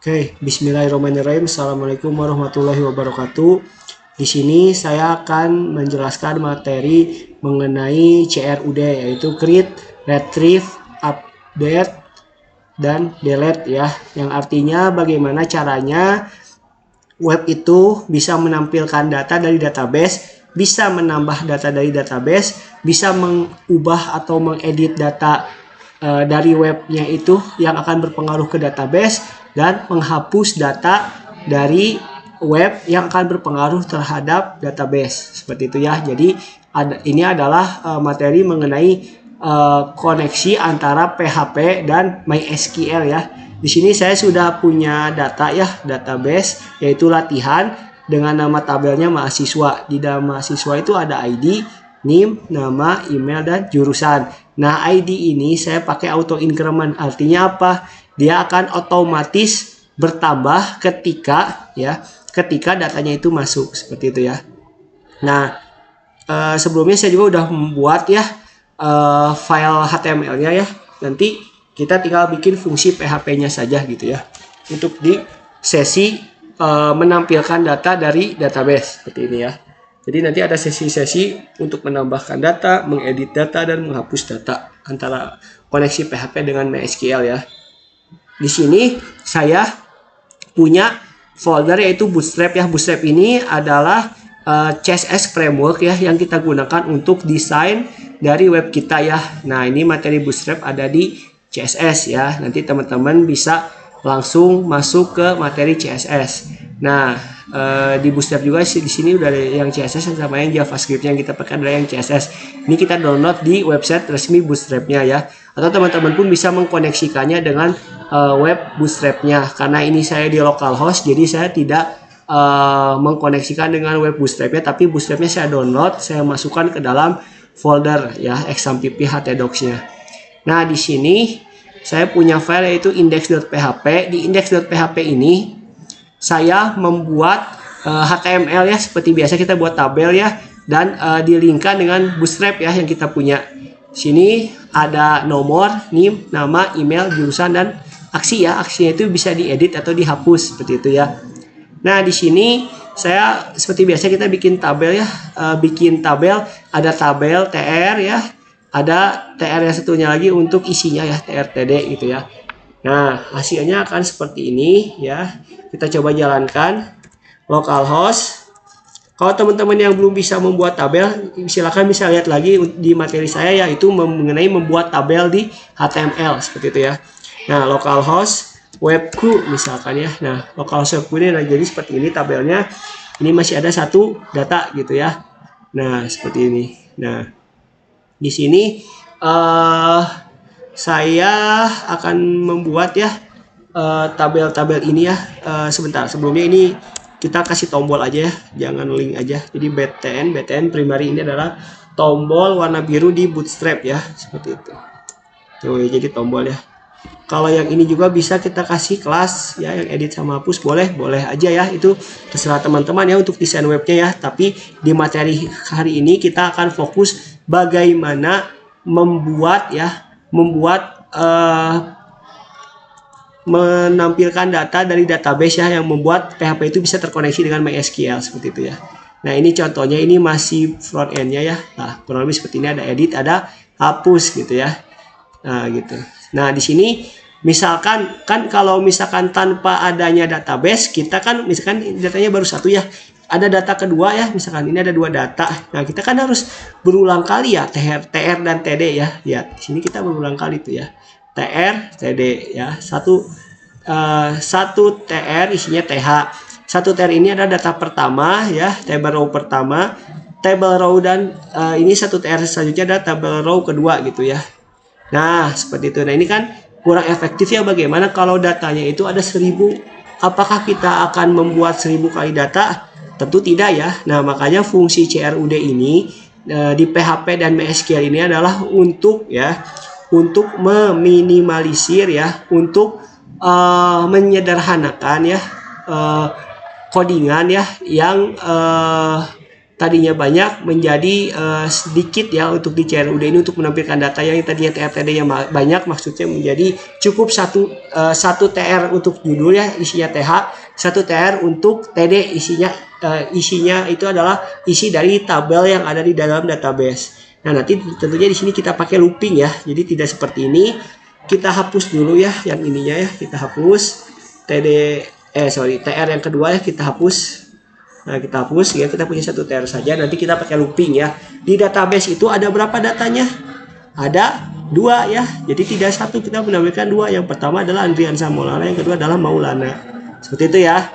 Oke, Bismillahirrahmanirrahim. Assalamualaikum warahmatullahi wabarakatuh. Di sini saya akan menjelaskan materi mengenai CRUD, yaitu Create, Retrieve, Update, dan Delete ya. Yang artinya bagaimana caranya web itu bisa menampilkan data dari database, bisa menambah data dari database, bisa mengubah atau mengedit data dari webnya itu yang akan berpengaruh ke database, dan menghapus data dari web yang akan berpengaruh terhadap database seperti itu ya. Jadi ini adalah materi mengenai koneksi antara PHP dan MySQL ya. Di sini saya sudah punya data ya, database, yaitu latihan dengan nama tabelnya mahasiswa. Di dalam mahasiswa itu ada ID, NIM, nama, email, dan jurusan. Nah, ID ini saya pakai auto increment. Artinya apa? Dia akan otomatis bertambah ketika datanya itu masuk seperti itu ya. Nah, sebelumnya saya juga udah membuat ya file HTML-nya ya. Nanti kita tinggal bikin fungsi PHP-nya saja gitu ya. Untuk di sesi menampilkan data dari database seperti ini ya. Jadi nanti ada sesi-sesi untuk menambahkan data, mengedit data, dan menghapus data antara koneksi PHP dengan MySQL ya. Di sini saya punya folder yaitu Bootstrap ya. Bootstrap ini adalah CSS framework ya yang kita gunakan untuk desain dari web kita ya. Nah, ini materi Bootstrap ada di CSS ya. Nanti teman-teman bisa langsung masuk ke materi CSS. Nah, di Bootstrap juga di sini udah ada yang CSS sama yang JavaScript yang kita pakai adalah yang CSS. Ini kita download di website resmi Bootstrap-nya ya. Atau teman-teman pun bisa mengkoneksikannya dengan web Bootstrap-nya. Karena ini saya di localhost, jadi saya tidak mengkoneksikan dengan web Bootstrap-nya, tapi Bootstrap-nya saya download, saya masukkan ke dalam folder ya example htdocs-nya. Nah, di sini saya punya file yaitu index.php. Di index.php ini saya membuat HTML ya, seperti biasa kita buat tabel ya, dan dilingkan dengan Bootstrap ya yang kita punya. Sini ada nomor, NIM, nama, email, jurusan, dan aksi ya. Aksinya itu bisa diedit atau dihapus seperti itu ya. Nah, di sini saya seperti biasa kita bikin tabel ya, bikin tabel, ada tabel TR ya, ada TR yang satunya lagi untuk isinya ya, TRTD gitu ya. Nah, hasilnya akan seperti ini ya. Kita coba jalankan localhost. Kalau teman-teman yang belum bisa membuat tabel, silakan bisa lihat lagi di materi saya yaitu mengenai membuat tabel di HTML seperti itu ya. Nah, localhost webku misalkan ya. Nah, localhost webku ini jadi seperti ini tabelnya. Ini masih ada satu data gitu ya. Nah, seperti ini. Nah, di sini saya akan membuat ya tabel-tabel ini ya. Sebentar, sebelumnya ini kita kasih tombol aja ya, jangan link aja. Jadi btn primary ini adalah tombol warna biru di Bootstrap ya, seperti itu. Tuh, jadi tombol ya. Kalau yang ini juga bisa kita kasih kelas ya, yang edit sama hapus boleh aja ya, itu terserah teman-teman ya untuk desain webnya ya. Tapi di materi hari ini kita akan fokus bagaimana membuat menampilkan data dari database ya, yang membuat PHP itu bisa terkoneksi dengan MySQL seperti itu ya. Nah, ini contohnya, ini masih front end-nya ya. Nah, kurang lebih seperti ini, ada edit, ada hapus gitu ya. Nah, gitu. Nah, di sini misalkan kan kalau misalkan tanpa adanya database, kita kan misalkan datanya baru satu ya. Ada data kedua ya, misalkan ini ada dua data. Nah, kita kan harus berulang kali ya, TR dan TD ya. Lihat, di sini kita berulang kali tuh ya. TR, TD ya. Satu TR isinya TH. Satu TR ini ada data pertama ya, table row pertama, table row, dan ini satu TR selanjutnya ada table row kedua gitu ya. Nah, seperti itu. Nah, ini kan kurang efektif ya. Bagaimana kalau datanya itu ada 1000? Apakah kita akan membuat 1000 kali data? Tentu tidak ya. Nah, makanya fungsi CRUD ini di PHP dan MySQL ini adalah untuk meminimalisir ya, untuk menyederhanakan ya codingan ya yang tadinya banyak menjadi sedikit ya untuk di CRUD ini untuk menampilkan data yang tadinya TR-TD-nya banyak, maksudnya menjadi cukup satu TR untuk judul ya isinya TH, satu TR untuk TD isinya itu adalah isi dari tabel yang ada di dalam database. Nah, nanti tentunya di sini kita pakai looping ya. Jadi tidak seperti ini. Kita hapus dulu ya yang ininya ya, kita hapus TR yang kedua ya kita hapus. Nah, kita hapus ya, kita punya satu TR saja. Nanti kita pakai looping ya. Di database itu ada berapa datanya? Ada 2 ya. Jadi tidak satu, kita menampilkan 2. Yang pertama adalah Andriansa Maulana, yang kedua adalah Maulana. Seperti itu ya.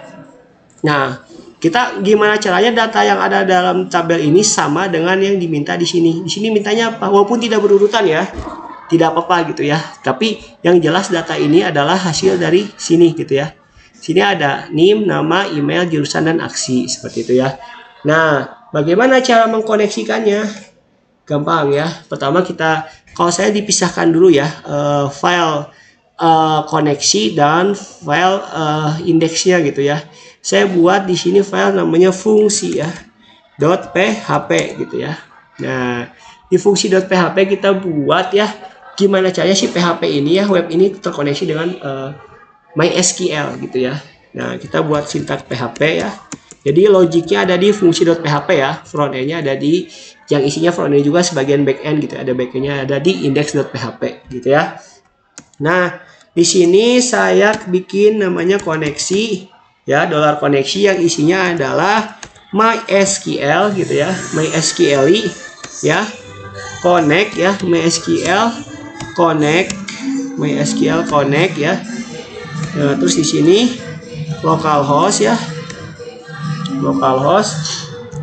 Nah, kita gimana caranya data yang ada dalam tabel ini sama dengan yang diminta di sini. Di sini mintanya apa? Walaupun tidak berurutan ya. Tidak apa-apa gitu ya. Tapi yang jelas data ini adalah hasil dari sini gitu ya. Sini ada NIM, nama, email, jurusan, dan aksi. Seperti itu ya. Nah, bagaimana cara mengkoneksikannya? Gampang ya. Pertama kalau saya dipisahkan dulu ya, file koneksi dan file indeksnya gitu ya. Saya buat di sini file namanya fungsi ya, .php gitu ya. Nah, di fungsi .php kita buat ya, gimana caranya si PHP ini ya, web ini terkoneksi dengan MySQL gitu ya. Nah, kita buat sintak PHP ya. Jadi logiknya ada di fungsi .php ya. Front end-nya ada di yang isinya front end juga sebagian back end gitu. Ada back end-nya ada di index.php gitu ya. Nah, di sini saya bikin namanya koneksi ya, $koneksi yang isinya adalah MySQL gitu ya. MySQL ya. Connect ya, MySQL connect ya. Nah, terus di sini localhost ya,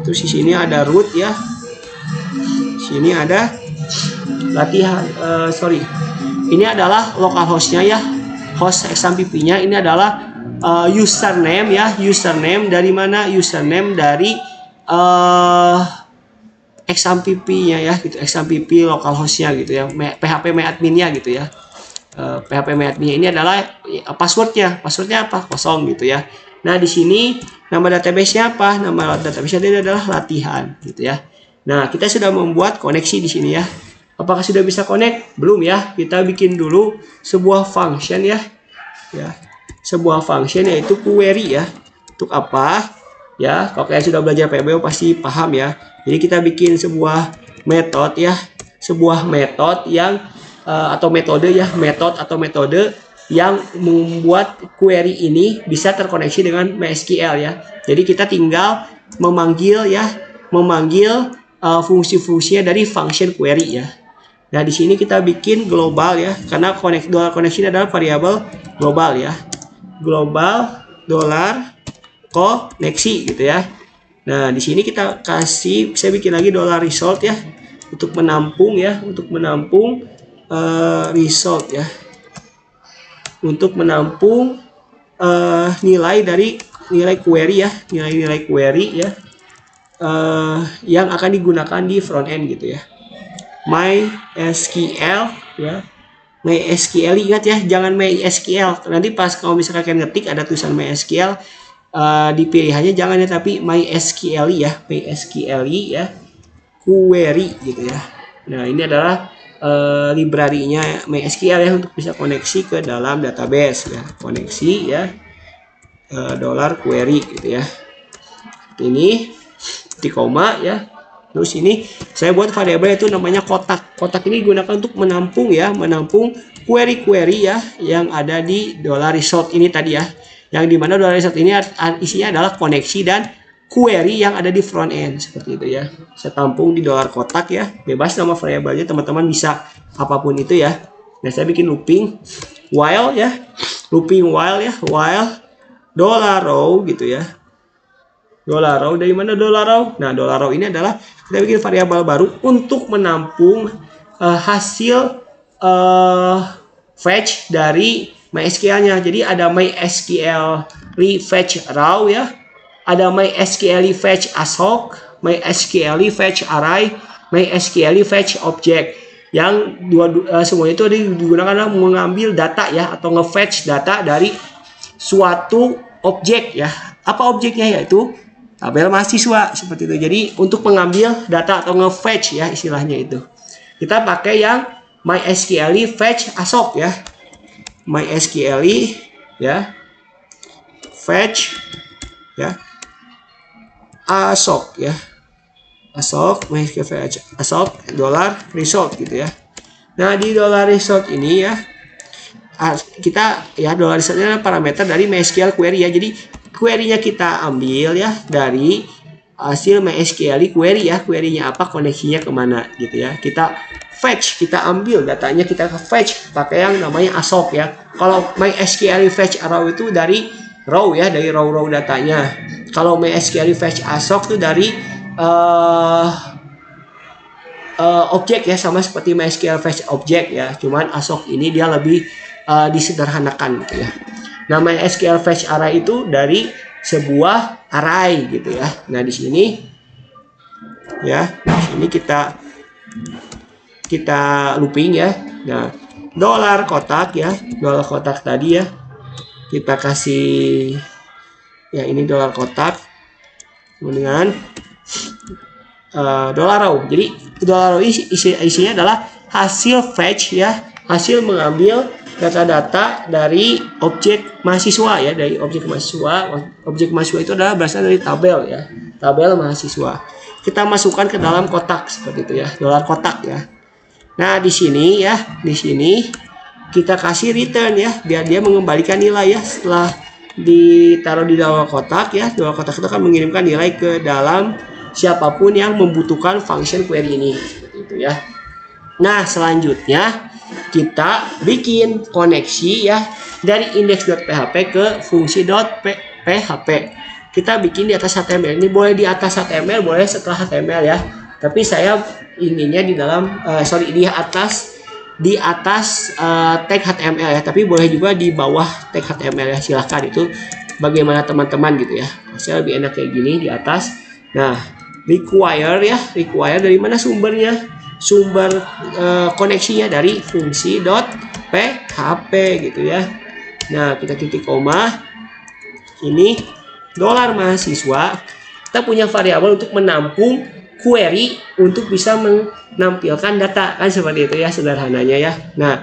terus di sini ada root ya, sini ada latihan, ini adalah localhostnya ya, host XAMPP-nya ini adalah username ya, username dari mana? Username dari XAMPP-nya ya, gitu, XAMPP localhost-nya gitu ya, PHP myadmin-nya gitu ya. PHP myadmin ini adalah passwordnya apa? Kosong gitu ya. Nah, di sini nama database-nya apa? Nama database-nya ini adalah latihan gitu ya. Nah, kita sudah membuat koneksi di sini ya. Apakah sudah bisa connect? Belum ya. Kita bikin dulu sebuah function ya. Sebuah function yaitu query ya. Untuk apa? Ya, kalau kalian sudah belajar PBO pasti paham ya. Jadi kita bikin sebuah metode ya. Sebuah metode yang atau metode yang membuat query ini bisa terkoneksi dengan MySQL ya. Jadi kita tinggal memanggil fungsi-fungsinya dari function query ya. Nah, di sini kita bikin global ya, karena $connection adalah variabel global ya. Global $koneksi gitu ya. Nah, di sini saya bikin lagi $result ya, untuk menampung result ya, untuk menampung nilai query ya, nilai query ya, yang akan digunakan di front end gitu ya. MySQL ya, MySQL, ingat ya, jangan MySQL. Nanti pas kalau misalkan kalian ngetik ada tulisan MySQL, di pilihannya jangan ya, tapi MySQL ya, query gitu ya. Nah, ini adalah library-nya MySQL ya, untuk bisa koneksi ke dalam database ya, koneksi ya, $query gitu ya. Ini di koma ya. Terus ini saya buat variabel itu namanya kotak. Kotak ini digunakan untuk menampung query-query ya yang ada di $result ini tadi ya. Yang dimana $result ini isinya adalah koneksi dan query yang ada di front end seperti itu ya. Saya tampung di $kotak ya. Bebas nama variabelnya, teman-teman bisa apapun itu ya. Nah, saya bikin looping while ya. While $row gitu ya. $row dari mana $row? Nah, $row ini adalah kita bikin variabel baru untuk menampung hasil fetch dari MySQL-nya. Jadi ada MySQL fetch raw ya. Ada MySQL fetch ashoc, MySQL fetch array, MySQL fetch object. Yang semua itu digunakan mengambil data ya, atau nge-fetch data dari suatu objek ya. Apa objeknya? Yaitu tabel mahasiswa seperti itu. Jadi untuk mengambil data atau nge-fetch ya istilahnya itu, kita pakai yang MySQL fetch ASOC ya. MySQL ya fetch ya ASOC ya. ASOC MySQL fetch ASOC $result gitu ya. Nah, di $result ini ya kita ya $resultnya parameter dari MySQL query ya. Jadi query-nya kita ambil ya dari hasil MySQL query ya. Query-nya apa, koneksinya kemana gitu ya. Kita fetch, kita ambil datanya, kita fetch pakai yang namanya ASOC ya. Kalau MySQL fetch row itu dari row ya, dari row datanya. Kalau MySQL fetch ASOC itu dari objek ya, sama seperti MySQL fetch objek ya. Cuman ASOC ini dia lebih disederhanakan gitu ya. Nah, MySQL fetch array itu dari sebuah array gitu ya. Nah, di sini ya, di sini kita looping ya. Nah, dolar kotak ya, dolar kotak tadi ya. Kita kasih ya, ini dolar kotak dengan dollar row. Jadi dollar row isinya adalah hasil fetch ya, hasil mengambil data-data dari objek mahasiswa ya, dari objek mahasiswa. Objek mahasiswa itu adalah berasal dari tabel ya, tabel mahasiswa. Kita masukkan ke dalam kotak seperti itu ya, dolar kotak ya. Nah, di sini ya, di sini kita kasih return ya, biar dia mengembalikan nilai ya. Setelah ditaruh di dalam kotak ya, dolar kotak itu akan mengirimkan nilai ke dalam siapapun yang membutuhkan function query ini seperti itu ya. Nah, selanjutnya kita bikin koneksi ya dari index.php ke fungsi.php. Kita bikin di atas HTML. Ini boleh di atas HTML, boleh setelah HTML ya. Tapi saya ininya di dalam di atas tag HTML ya. Tapi boleh juga di bawah tag HTML ya. Silahkan, itu bagaimana teman-teman gitu ya. Saya lebih enak kayak gini di atas. Nah, require ya, require dari mana sumbernya? Sumber koneksinya dari fungsi.php gitu ya. Nah, kita titik koma, ini dolar mahasiswa. Kita punya variabel untuk menampung query untuk bisa menampilkan data, kan seperti itu ya sederhananya ya. Nah,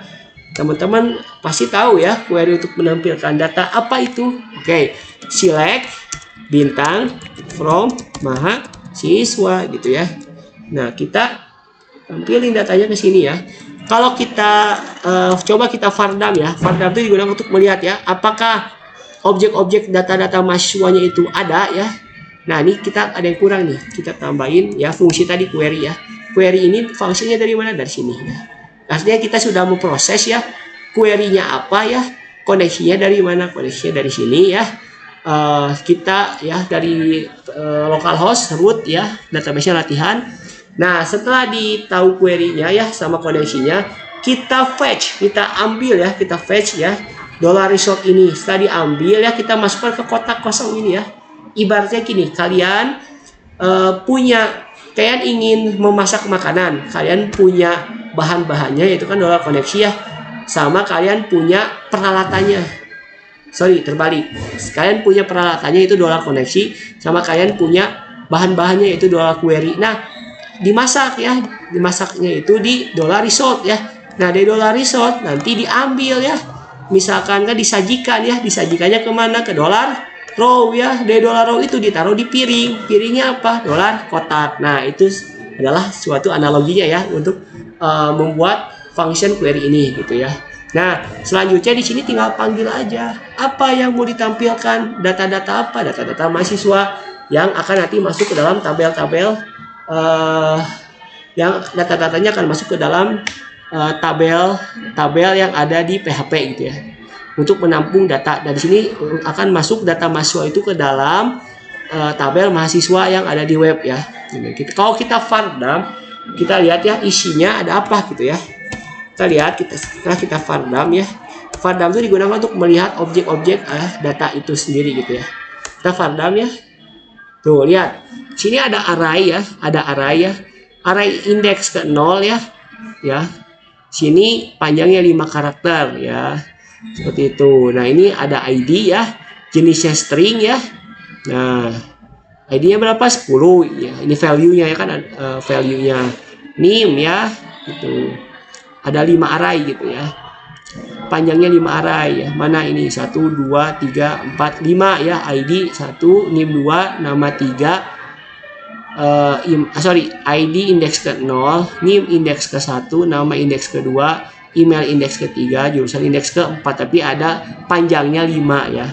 teman-teman pasti tahu ya query untuk menampilkan data apa itu. Oke, select bintang from mahasiswa gitu ya. Nah, kita tampilin datanya ke sini ya. Kalau kita coba kita vardam ya. Vardam itu digunakan untuk melihat ya, apakah objek-objek data-data mahasiswanya itu ada ya. Nah, ini kita ada yang kurang nih. Kita tambahin ya fungsi tadi query ya. Query ini fungsinya dari mana? Dari sini ya. Artinya kita sudah memproses ya. Query-nya apa ya? Koneksinya dari mana? Koneksinya dari sini ya. Kita ya dari localhost root ya, database-nya latihan. Nah, setelah ditahu query-nya ya sama koneksinya, kita fetch, kita ambil ya, kita fetch ya dollar result ini. Setelah diambil ya, kita masukkan ke kotak kosong ini ya. Ibaratnya gini, kalian kalian ingin memasak makanan, kalian punya bahan-bahannya yaitu kan dollar koneksi ya, sama kalian punya peralatannya. Sorry, terbalik. Kalian punya peralatannya itu dollar koneksi, sama kalian punya bahan-bahannya yaitu dollar query. Nah, dimasak ya, dimasaknya itu di dollar result ya. Nah, dari dollar result nanti diambil ya, misalkan kan disajikan ya, disajikannya kemana? Ke dollar row ya. Dari dollar row itu ditaruh di piring. Piringnya apa? Dolar kotak. Nah, itu adalah suatu analoginya ya untuk membuat function query ini gitu ya. Nah, selanjutnya di sini tinggal panggil aja apa yang mau ditampilkan, data-data apa, data-data mahasiswa yang akan nanti masuk ke dalam tabel-tabel yang data-datanya akan masuk ke dalam tabel yang ada di PHP gitu ya, untuk menampung data. Dan di sini akan masuk data mahasiswa itu ke dalam tabel mahasiswa yang ada di web ya. Kalau kita vardam, kita lihat ya isinya ada apa gitu ya. Kita lihat, setelah kita vardam ya, vardam itu digunakan untuk melihat objek-objek data itu sendiri gitu ya. Kita vardam ya. Tuh, lihat. Sini ada array ya, Array indeks ke 0 ya. Ya. Sini panjangnya 5 karakter ya. Seperti itu. Nah, ini ada ID ya. Jenisnya string ya. Nah, ID-nya berapa? 10 ya. Ini value-nya ya kan, value-nya nim ya gitu. Ada 5 array gitu ya. Panjangnya 5 array ya. Mana ini? 1 2 3 4 5 ya. ID 1, nim 2, nama 3. ID indeks ke 0, nim indeks ke 1, nama indeks kedua, email indeks ketiga, jurusan indeks keempat, tapi ada panjangnya 5 ya.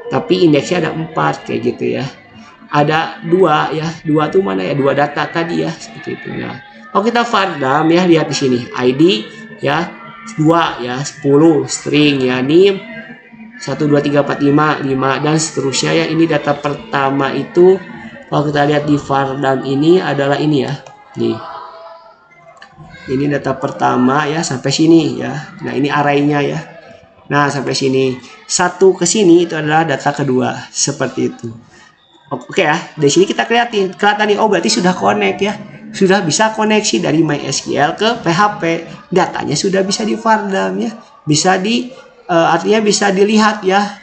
Tapi indeksnya ada 4 kayak gitu ya. Ada 2 ya. 2 tuh mana ya? 2 data tadi ya, seperti itu ya. Kalau kita vardam ya, lihat di sini. ID ya 2 ya, 10 string ya, nim 1 2 3 4 5 5 dan seterusnya ya. Ini data pertama itu kalau kita lihat di vardam ini adalah ini ya. Nih. Ini data pertama ya sampai sini ya. Nah, ini array-nya ya. Nah, sampai sini. 1 ke sini itu adalah data kedua. Seperti itu. Oke ya. Dari sini kita kelihatan nih, oh berarti sudah connect ya. Sudah bisa koneksi dari MySQL ke PHP. Datanya sudah bisa di vardam ya. Bisa artinya bisa dilihat ya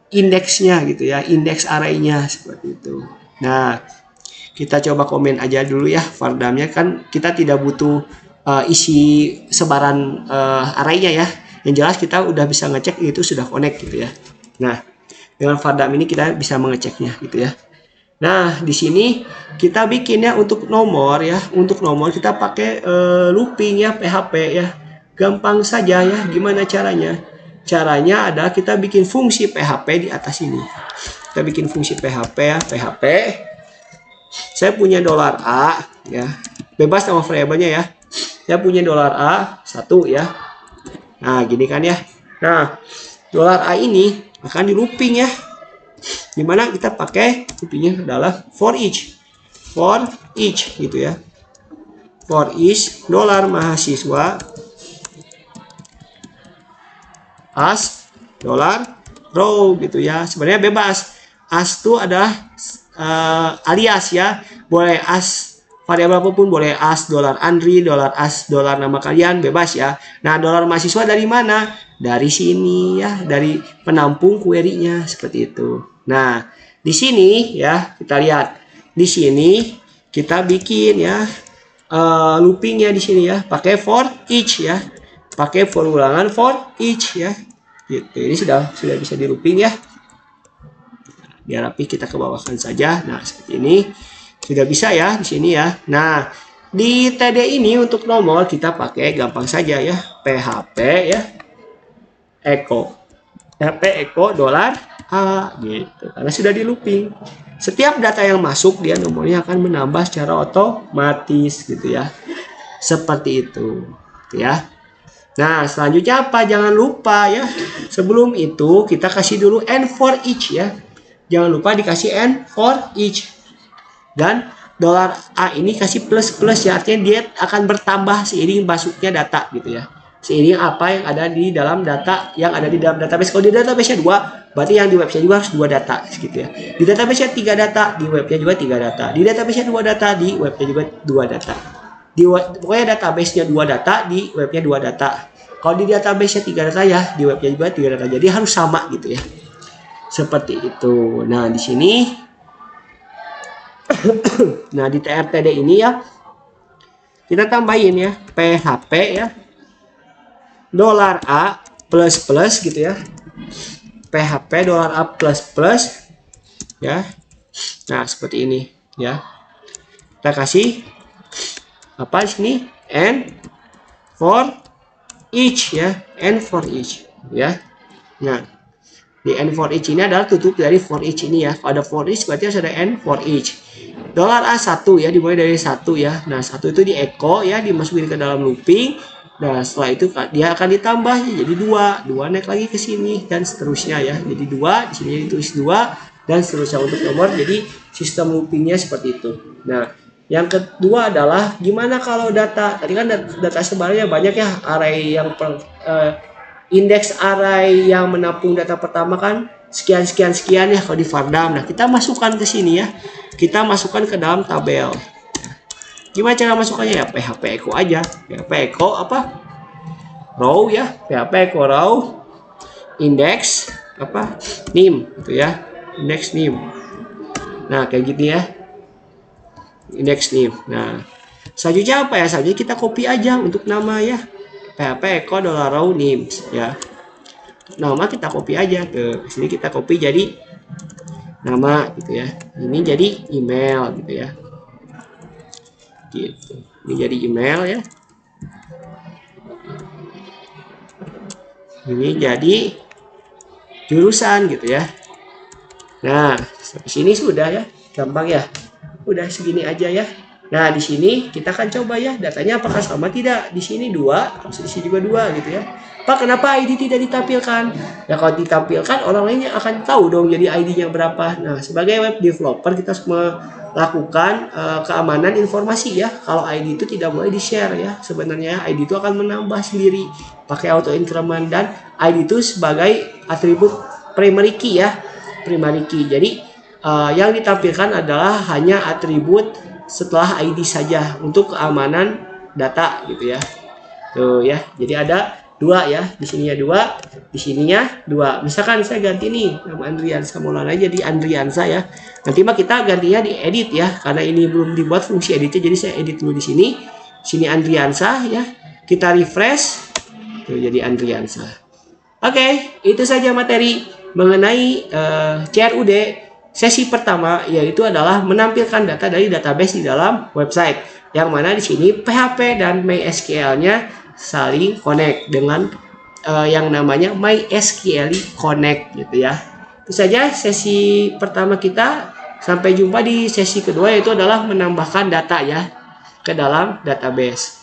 indeksnya gitu ya, indeks array-nya seperti itu. Nah, kita coba komen aja dulu ya vardamnya, kan kita tidak butuh isi sebaran array-nya ya. Yang jelas kita udah bisa ngecek itu sudah connect gitu ya. Nah, dengan vardam ini kita bisa mengeceknya gitu ya. Nah, di sini kita bikinnya untuk nomor ya. Untuk nomor kita pakai looping ya, PHP ya. Gampang saja ya. Gimana caranya? Caranya adalah kita bikin fungsi PHP di atas ini. Kita bikin fungsi PHP ya, PHP. Saya punya $A ya. Bebas nama variabelnya ya. Saya punya $A 1 ya. Nah, gini kan ya. Nah, $A ini akan di looping ya. Dimana kita pakai loopingnya adalah for each. For each gitu ya. For each $mahasiswa as $row gitu ya. Sebenarnya bebas. As itu adalah alias ya. Boleh as variabel apapun, boleh as $Andri, as nama kalian, bebas ya. Nah, $mahasiswa dari mana? Dari sini ya, dari penampung query-nya seperti itu. Nah, di sini ya kita lihat. Di sini kita bikin ya loopingnya di sini ya, pakai for each ya. Pakai for ulangan for each ya. Gitu. Ini sudah bisa di looping ya. Biar rapi kita ke bawahkan saja. Nah, seperti ini. Sudah bisa ya di sini ya. Nah, di TD ini untuk nomor kita pakai gampang saja ya. PHP ya. Echo. PHP echo $A gitu. Karena sudah di looping. Setiap data yang masuk dia nomornya akan menambah secara otomatis gitu ya. Seperti itu. Gitu ya. Nah, selanjutnya apa? Jangan lupa ya. Sebelum itu kita kasih dulu N for each ya. Jangan lupa dikasih N for each. Dan $A ini kasih plus ya. Artinya dia akan bertambah seiring masuknya data gitu ya. Seiring apa yang ada di dalam data yang ada di dalam database. Kalau di database-nya 2, berarti yang di website juga harus 2 data gitu ya. Di database-nya 3 data, di webnya juga 3 data. Di database-nya 2 data, di webnya juga 2 data. Pokoknya database-nya 2 data, di webnya 2 data. Kalau di database-nya 3 data ya, di webnya juga 3 data. Jadi harus sama gitu ya. Seperti itu. Nah, di sini nah, di TRTD ini ya kita tambahin ya PHP ya $A plus gitu ya. PHP $A plus ya. Nah, seperti ini ya. Kita kasih apa di sini? N for each ya. N for each ya. Nah, di N for each ini adalah tutup dari for each ini ya. Kalau ada for each berarti harus ada N for each. $A 1 ya, dimulai dari 1 ya. Nah, 1 itu di echo ya, dimasukin ke dalam looping. Nah, setelah itu dia akan ditambah jadi 2 naik lagi ke sini dan seterusnya ya. Jadi 2, di sini ditulis 2 dan seterusnya untuk nomor. Jadi sistem loopingnya seperti itu. Nah, yang kedua adalah gimana kalau data. Tadi kan data sebenarnya banyak ya, array yang indeks array yang menampung data pertama kan sekian ya kalau di vardam. Nah, kita masukkan ke sini ya. Kita masukkan ke dalam tabel. Gimana cara masukkannya ya? PHP echo aja. PHP echo apa? Row ya. PHP echo row index apa? Nim gitu ya. Index nim. Nah, kayak gitu ya. Index name. Nah, selanjutnya apa ya? Selanjutnya kita copy aja untuk nama ya. PHP echo $row names ya. Nama kita copy aja ke sini, kita copy jadi nama gitu ya. Ini jadi email gitu ya. Gitu. Ini jadi email ya. Ini jadi jurusan gitu ya. Nah, sampai sini sudah ya. Gampang ya. Udah segini aja ya. Nah, di sini kita akan coba ya datanya apakah sama tidak. Di sini 2, di sini juga 2 gitu ya. Pak, kenapa ID tidak ditampilkan? Ya kalau ditampilkan orang lainnya akan tahu dong jadi ID-nya berapa. Nah, sebagai web developer kita harus melakukan keamanan informasi ya. Kalau ID itu tidak boleh di-share ya. Sebenarnya ID itu akan menambah sendiri pakai auto increment, dan ID itu sebagai atribut primary key ya. Primary key. Jadi yang ditampilkan adalah hanya atribut setelah ID saja untuk keamanan data gitu ya. Tuh ya. Jadi ada 2 ya, di sininya 2, di sininya 2. Misalkan saya ganti nih nama Andriansa Maulana jadi Andriansa ya. Nanti mah kita gantinya di edit ya, karena ini belum dibuat fungsi editnya, jadi saya edit dulu di sini. Sini Andriansa ya. Kita refresh. Tuh jadi Andriansa. Oke, itu saja materi mengenai CRUD sesi pertama, yaitu adalah menampilkan data dari database di dalam website. Yang mana di sini PHP dan MySQL-nya saling connect dengan yang namanya MySQL Connect gitu ya. Itu saja sesi pertama kita. Sampai jumpa di sesi kedua, yaitu adalah menambahkan data ya ke dalam database.